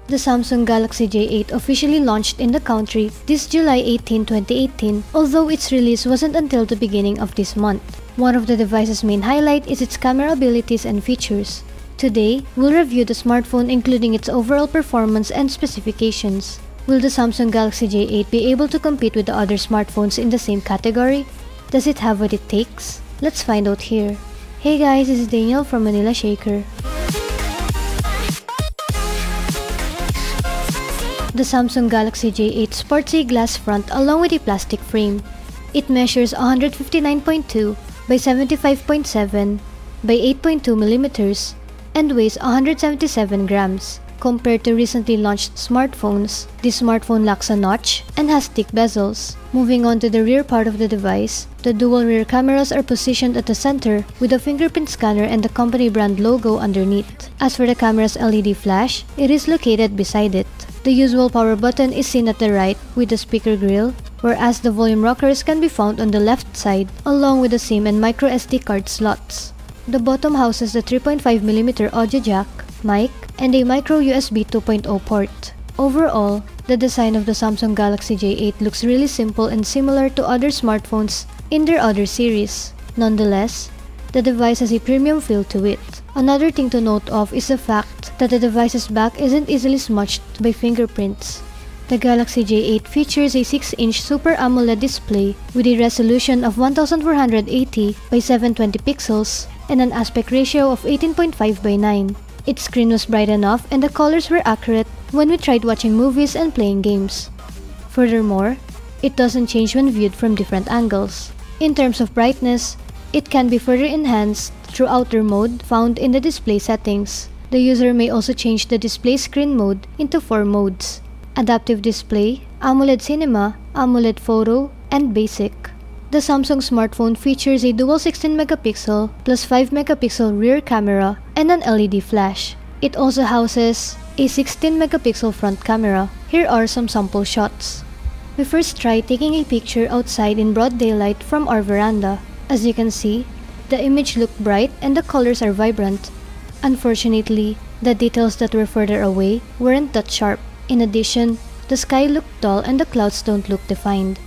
The Samsung Galaxy J8 officially launched in the country this July 18, 2018, although its release wasn't until the beginning of this month. One of the device's main highlight is its camera abilities and features. Today, we'll review the smartphone including its overall performance and specifications. Will the Samsung Galaxy J8 be able to compete with the other smartphones in the same category? Does it have what it takes? Let's find out here. Hey guys, this is Daniel from Manila Shaker. The Samsung Galaxy J8 sports a glass front along with a plastic frame. It measures 159.2 by 75.7 by 8.2 millimeters and weighs 177 grams. Compared to recently launched smartphones, this smartphone lacks a notch and has thick bezels. Moving on to the rear part of the device, the dual rear cameras are positioned at the center with a fingerprint scanner and the company brand logo underneath. As for the camera's LED flash, it is located beside it. The usual power button is seen at the right with the speaker grill, whereas the volume rockers can be found on the left side along with the SIM and microSD card slots. The bottom houses the 3.5mm audio jack, mic, and a micro USB 2.0 port. Overall, the design of the Samsung Galaxy J8 looks really simple and similar to other smartphones in their other series. Nonetheless, the device has a premium feel to it. Another thing to note of is the fact that the device's back isn't easily smudged by fingerprints. The Galaxy J8 features a 6-inch Super AMOLED display with a resolution of 1480 by 720 pixels and an aspect ratio of 18.5 by 9. Its screen was bright enough and the colors were accurate when we tried watching movies and playing games. Furthermore, it doesn't change when viewed from different angles. In terms of brightness, it can be further enhanced through outer mode found in the display settings. The user may also change the display screen mode into 4 modes: Adaptive Display, AMOLED Cinema, AMOLED Photo, and Basic. The Samsung smartphone features a dual 16MP plus 5MP rear camera and an LED flash. It also houses a 16MP front camera. Here are some sample shots. We first tried taking a picture outside in broad daylight from our veranda. As you can see, the image looked bright and the colors are vibrant. Unfortunately, the details that were further away weren't that sharp. In addition, the sky looked dull and the clouds don't look defined.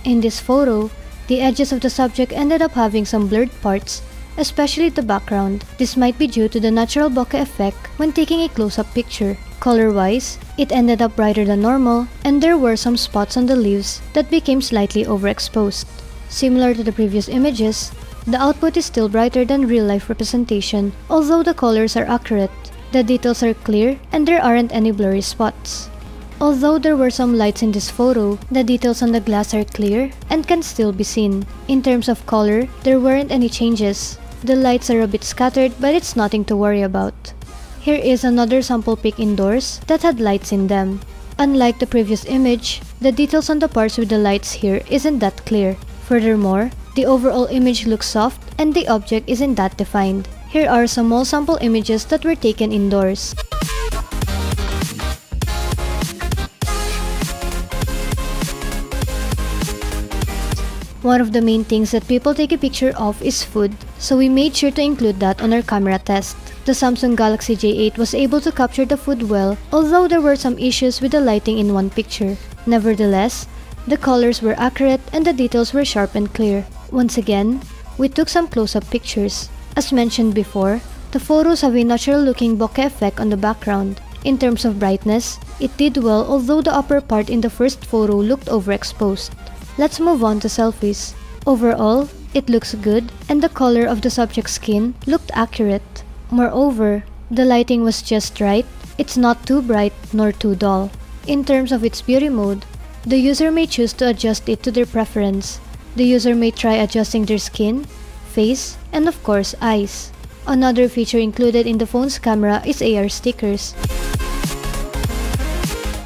In this photo, the edges of the subject ended up having some blurred parts, especially the background. This might be due to the natural bokeh effect when taking a close-up picture. Color-wise, it ended up brighter than normal, and there were some spots on the leaves that became slightly overexposed. Similar to the previous images, the output is still brighter than real-life representation, although the colors are accurate. The details are clear and there aren't any blurry spots. Although there were some lights in this photo, the details on the glass are clear and can still be seen. In terms of color, there weren't any changes. The lights are a bit scattered, but it's nothing to worry about. Here is another sample pic indoors that had lights in them. Unlike the previous image, the details on the parts with the lights here isn't that clear. Furthermore, the overall image looks soft and the object isn't that defined. Here are some more sample images that were taken indoors. One of the main things that people take a picture of is food, so we made sure to include that on our camera test. The Samsung Galaxy J8 was able to capture the food well, although there were some issues with the lighting in one picture. Nevertheless, the colors were accurate and the details were sharp and clear. Once again, we took some close-up pictures. As mentioned before, the photos have a natural-looking bokeh effect on the background. In terms of brightness, it did well, although the upper part in the first photo looked overexposed. Let's move on to selfies. Overall, it looks good and the color of the subject's skin looked accurate. Moreover, the lighting was just right. It's not too bright nor too dull. In terms of its beauty mode, the user may choose to adjust it to their preference. The user may try adjusting their skin, face, and of course eyes. Another feature included in the phone's camera is AR stickers.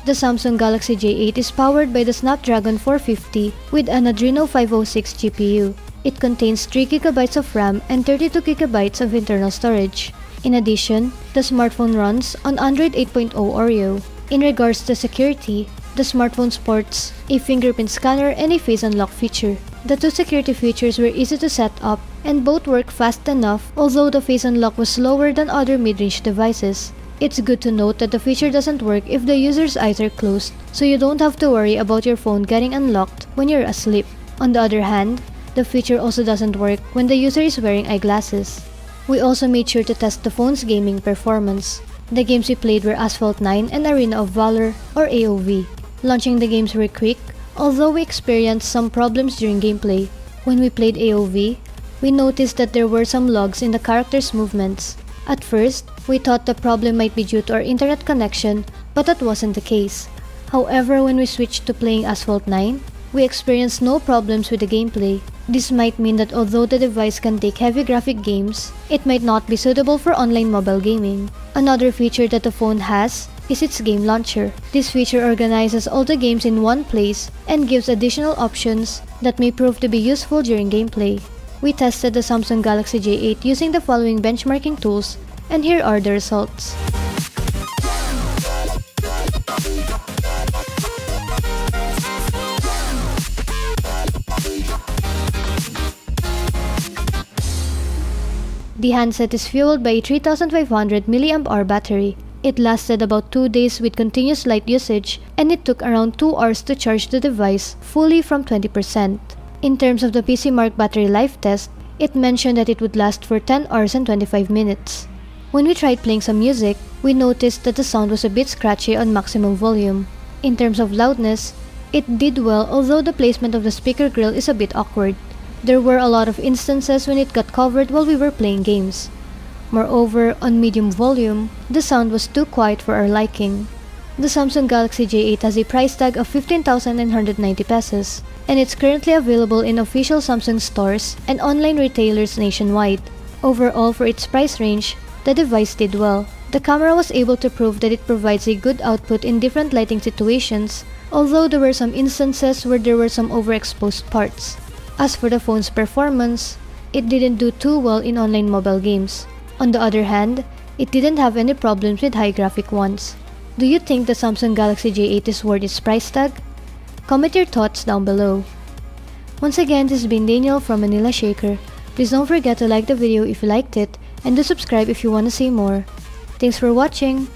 The Samsung Galaxy J8 is powered by the Snapdragon 450 with an Adreno 506 GPU. It contains 3GB of RAM and 32GB of internal storage. In addition, the smartphone runs on Android 8.0 Oreo. In regards to security, the smartphone sports a fingerprint scanner and a face unlock feature. The two security features were easy to set up and both work fast enough, although the face unlock was slower than other mid-range devices. It's good to note that the feature doesn't work if the user's eyes are closed, so you don't have to worry about your phone getting unlocked when you're asleep. On the other hand, the feature also doesn't work when the user is wearing eyeglasses. We also made sure to test the phone's gaming performance. The games we played were Asphalt 9 and Arena of Valor, or AOV. Launching the games were quick, although we experienced some problems during gameplay. When we played AOV, we noticed that there were some lags in the characters' movements. At first, we thought the problem might be due to our internet connection, but that wasn't the case. However, when we switched to playing Asphalt 9, we experienced no problems with the gameplay. This might mean that although the device can take heavy graphic games, it might not be suitable for online mobile gaming. Another feature that the phone has is its game launcher. This feature organizes all the games in one place and gives additional options that may prove to be useful during gameplay. We tested the Samsung Galaxy J8 using the following benchmarking tools, and here are the results. The handset is fueled by a 3500 mAh battery. It lasted about 2 days with continuous light usage, and it took around 2 hours to charge the device fully from 20%. In terms of the PC Mark battery life test, it mentioned that it would last for 10 hours and 25 minutes. When we tried playing some music, we noticed that the sound was a bit scratchy on maximum volume. In terms of loudness, it did well, although the placement of the speaker grill is a bit awkward. There were a lot of instances when it got covered while we were playing games. Moreover, on medium volume, the sound was too quiet for our liking. The Samsung Galaxy J8 has a price tag of 15,990 pesos, and it's currently available in official Samsung stores and online retailers nationwide. Overall, for its price range, the device did well. The camera was able to prove that it provides a good output in different lighting situations, although there were some instances where there were some overexposed parts. As for the phone's performance, it didn't do too well in online mobile games. On the other hand, it didn't have any problems with high graphic ones. Do you think the Samsung Galaxy J8 is worth its price tag? Comment your thoughts down below. Once again, this has been Daniel from Manila Shaker. Please don't forget to like the video if you liked it, and to subscribe if you want to see more. Thanks for watching!